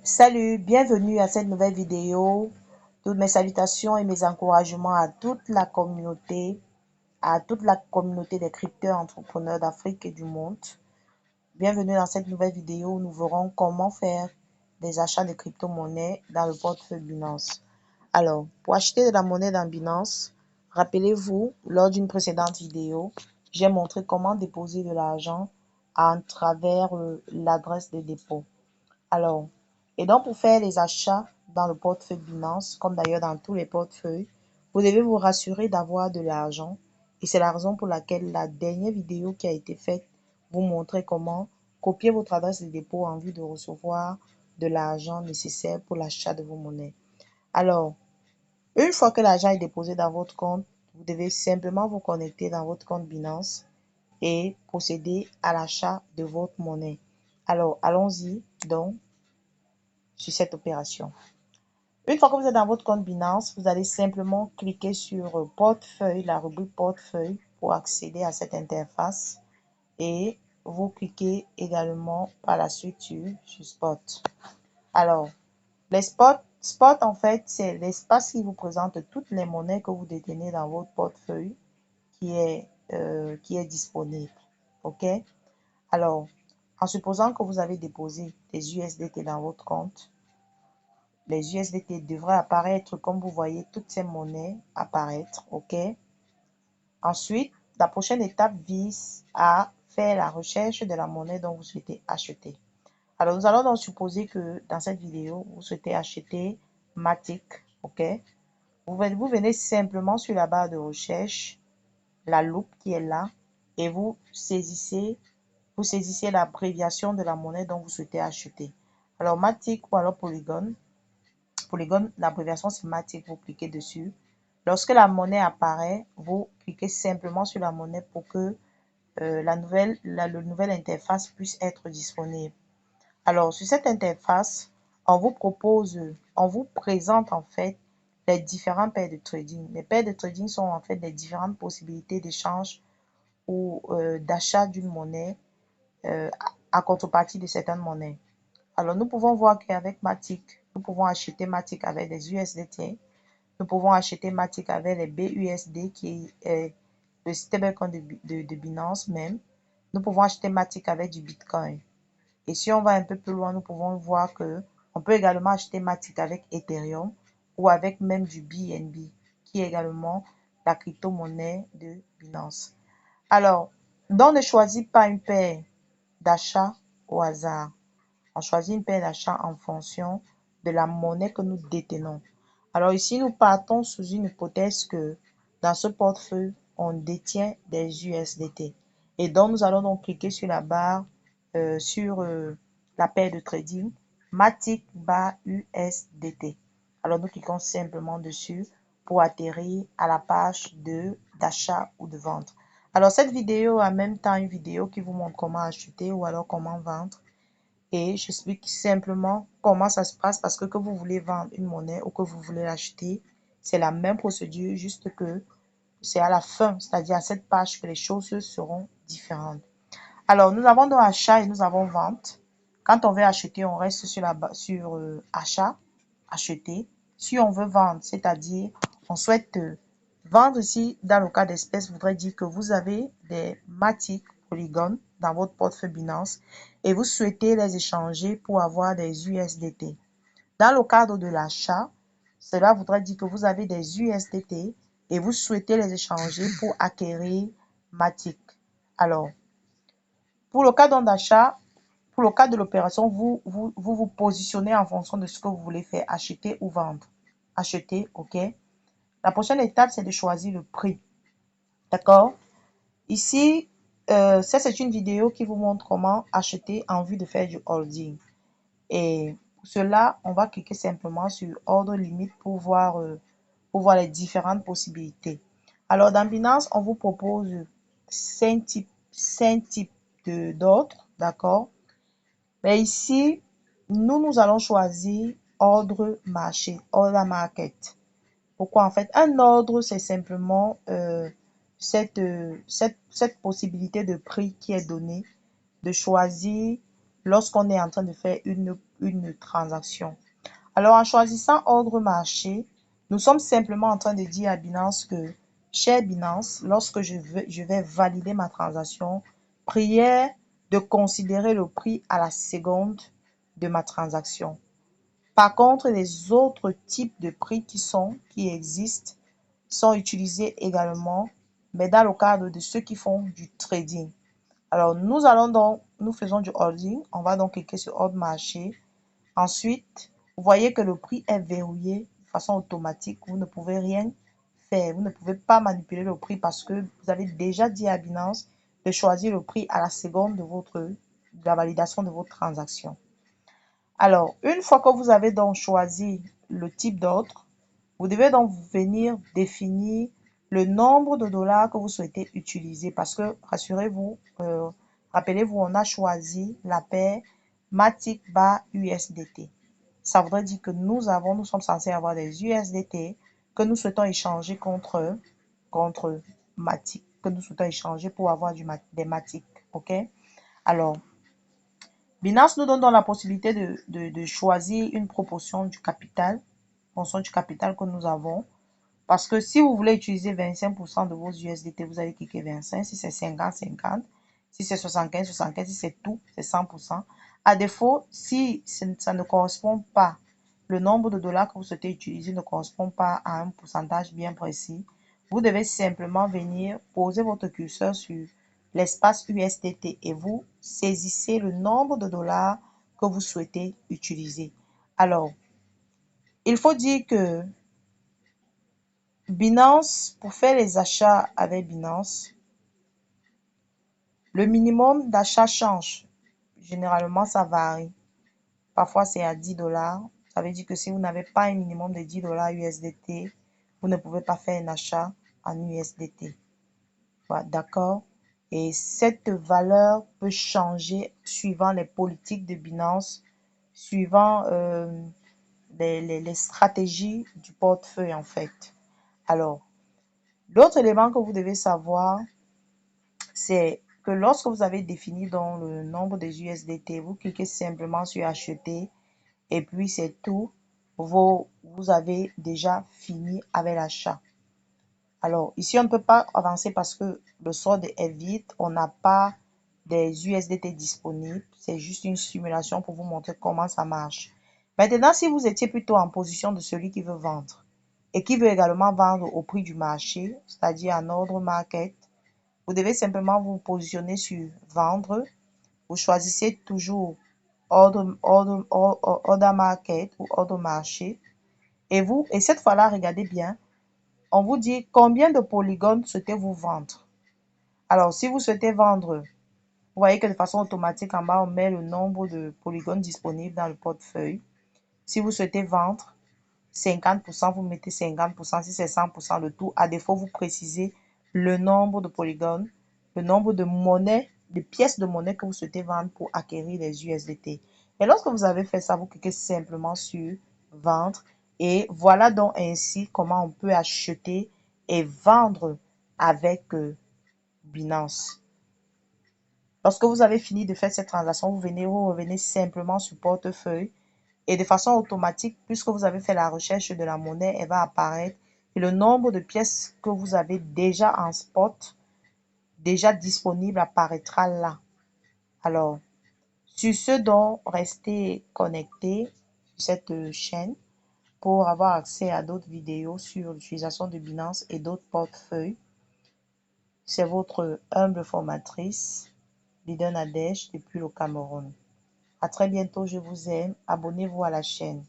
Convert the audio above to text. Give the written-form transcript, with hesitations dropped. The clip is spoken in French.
Salut, bienvenue à cette nouvelle vidéo. Toutes mes salutations et mes encouragements à toute la communauté des crypto-entrepreneurs d'Afrique et du monde. Bienvenue dans cette nouvelle vidéo où nous verrons comment faire des achats de crypto-monnaies dans le portefeuille Binance. Alors, pour acheter de la monnaie dans Binance, rappelez-vous, lors d'une précédente vidéo, j'ai montré comment déposer de l'argent à travers l'adresse de dépôt. Alors, et donc pour faire les achats dans le portefeuille Binance, comme d'ailleurs dans tous les portefeuilles, vous devez vous rassurer d'avoir de l'argent. Et c'est la raison pour laquelle la dernière vidéo qui a été faite vous montrait comment copier votre adresse de dépôt en vue de recevoir de l'argent nécessaire pour l'achat de vos monnaies. Alors, une fois que l'argent est déposé dans votre compte, vous devez simplement vous connecter dans votre compte Binance et procéder à l'achat de votre monnaie. Alors, allons-y donc sur cette opération. Une fois que vous êtes dans votre compte Binance, vous allez simplement cliquer sur portefeuille, la rubrique portefeuille pour accéder à cette interface et vous cliquez également par la suite sur spot. Alors, les spot en fait, c'est l'espace qui vous présente toutes les monnaies que vous détenez dans votre portefeuille qui est disponible. OK? Alors, en supposant que vous avez déposé des USDT dans votre compte, les USDT devraient apparaître comme vous voyez toutes ces monnaies apparaître, ok? Ensuite, la prochaine étape vise à faire la recherche de la monnaie dont vous souhaitez acheter. Alors, nous allons donc supposer que dans cette vidéo, vous souhaitez acheter Matic, ok? Vous venez simplement sur la barre de recherche, la loupe qui est là, et vous saisissez l'abréviation de la monnaie dont vous souhaitez acheter. Alors, Matic ou alors Polygon. Polygon, l'abréviation c'est Matic, vous cliquez dessus. Lorsque la monnaie apparaît, vous cliquez simplement sur la monnaie pour que la nouvelle interface puisse être disponible. Alors, sur cette interface, on vous présente en fait les différents paires de trading. Les paires de trading sont en fait les différentes possibilités d'échange ou d'achat d'une monnaie à contrepartie de certaines monnaies. Alors, nous pouvons voir qu'avec Matic, nous pouvons acheter Matic avec des USDT. Nous pouvons acheter Matic avec les BUSD qui est le stablecoin de Binance même. Nous pouvons acheter Matic avec du Bitcoin. Et si on va un peu plus loin, nous pouvons voir que on peut également acheter Matic avec Ethereum ou avec même du BNB qui est également la crypto-monnaie de Binance. Alors, donc ne choisis pas une paire d'achat au hasard. On choisit une paire d'achat en fonction de la monnaie que nous détenons. Alors ici, nous partons sous une hypothèse que dans ce portefeuille, on détient des USDT. Et donc, nous allons donc cliquer sur la barre, sur la paire de trading, Matic bar USDT. Alors, nous cliquons simplement dessus pour atterrir à la page d'achat ou de vente. Alors, cette vidéo a en même temps une vidéo qui vous montre comment acheter ou alors comment vendre. Et j'explique simplement comment ça se passe parce que vous voulez vendre une monnaie ou que vous voulez l'acheter, c'est la même procédure, juste que c'est à la fin, c'est-à-dire à cette page que les choses seront différentes. Alors, nous avons donc achat et nous avons vente. Quand on veut acheter, on reste sur achat, acheter. Si on veut vendre, c'est-à-dire on souhaite vendre ici, dans le cas d'espèce, voudrait dire que vous avez des Matic Polygon dans votre portefeuille Binance et vous souhaitez les échanger pour avoir des USDT. Dans le cadre de l'achat, cela voudrait dire que vous avez des USDT et vous souhaitez les échanger pour acquérir Matic. Alors, pour le cas d'achat, pour le cas de l'opération, vous positionnez en fonction de ce que vous voulez faire, acheter ou vendre. Acheter, ok. La prochaine étape, c'est de choisir le prix. D'accord? Ici, ça c'est une vidéo qui vous montre comment acheter en vue de faire du holding. Et pour cela, on va cliquer simplement sur ordre limite pour voir les différentes possibilités. Alors, dans Binance, on vous propose 5 types d'ordres, d'accord? Mais ici, nous allons choisir ordre marché, order market. Pourquoi en fait? Un ordre, c'est simplement cette possibilité de prix qui est donnée, de choisir lorsqu'on est en train de faire une transaction. Alors, en choisissant ordre marché, nous sommes simplement en train de dire à Binance que, cher Binance, lorsque je vais valider ma transaction, prière de considérer le prix à la seconde de ma transaction. Par contre, les autres types de prix qui existent sont utilisés également, mais dans le cadre de ceux qui font du trading. Alors, nous faisons du holding. On va donc cliquer sur ordre marché. Ensuite, vous voyez que le prix est verrouillé de façon automatique. Vous ne pouvez rien faire. Vous ne pouvez pas manipuler le prix parce que vous avez déjà dit à Binance de choisir le prix à la seconde de la validation de votre transaction. Alors, une fois que vous avez donc choisi le type d'ordre, vous devez donc venir définir le nombre de dollars que vous souhaitez utiliser parce que, rassurez-vous, rappelez-vous, on a choisi la paire Matic bar USDT. Ça voudrait dire que nous sommes censés avoir des USDT que nous souhaitons échanger contre Matic, que nous souhaitons échanger pour avoir des Matic. OK? Alors, Binance nous donne donc la possibilité de choisir une proportion du capital, que nous avons. Parce que si vous voulez utiliser 25% de vos USDT, vous allez cliquer 25. Si c'est 50-50, si c'est 75-75, si c'est tout, c'est 100%. À défaut, si ça ne correspond pas, le nombre de dollars que vous souhaitez utiliser ne correspond pas à un pourcentage bien précis, vous devez simplement venir poser votre curseur sur l'espace USDT et vous saisissez le nombre de dollars que vous souhaitez utiliser. Alors, il faut dire que Binance, pour faire les achats avec Binance, le minimum d'achat change. Généralement, ça varie. Parfois, c'est à 10 dollars. Ça veut dire que si vous n'avez pas un minimum de 10 dollars USDT, vous ne pouvez pas faire un achat en USDT. Voilà, d'accord? Et cette valeur peut changer suivant les politiques de Binance, suivant les stratégies du portefeuille, en fait. Alors, l'autre élément que vous devez savoir, c'est que lorsque vous avez défini donc le nombre des USDT, vous cliquez simplement sur acheter et puis c'est tout. Vous avez déjà fini avec l'achat. Alors ici, on ne peut pas avancer parce que le solde est vide. On n'a pas des USDT disponibles. C'est juste une simulation pour vous montrer comment ça marche. Maintenant, si vous étiez plutôt en position de celui qui veut vendre et qui veut également vendre au prix du marché, c'est-à-dire en ordre market, vous devez simplement vous positionner sur vendre. Vous choisissez toujours order market ou order marché. Et cette fois-là, regardez bien, on vous dit combien de polygones souhaitez-vous vendre. Alors, si vous souhaitez vendre, vous voyez que de façon automatique, en bas, on met le nombre de polygones disponibles dans le portefeuille. Si vous souhaitez vendre 50%, vous mettez 50%. Si c'est 100%, le tout. À défaut, vous précisez le nombre de polygones, le nombre de monnaies, de pièces de monnaie que vous souhaitez vendre pour acquérir les USDT. Et lorsque vous avez fait ça, vous cliquez simplement sur vendre. Et voilà donc ainsi comment on peut acheter et vendre avec Binance. Lorsque vous avez fini de faire cette transaction, vous revenez simplement sur portefeuille et de façon automatique, puisque vous avez fait la recherche de la monnaie, elle va apparaître et le nombre de pièces que vous avez déjà en spot, déjà disponible, apparaîtra là. Alors, sur ce donc, restez connectés sur cette chaîne pour avoir accès à d'autres vidéos sur l'utilisation de Binance et d'autres portefeuilles. C'est votre humble formatrice, Lydon Nadège, depuis le Cameroun. À très bientôt, je vous aime. Abonnez-vous à la chaîne.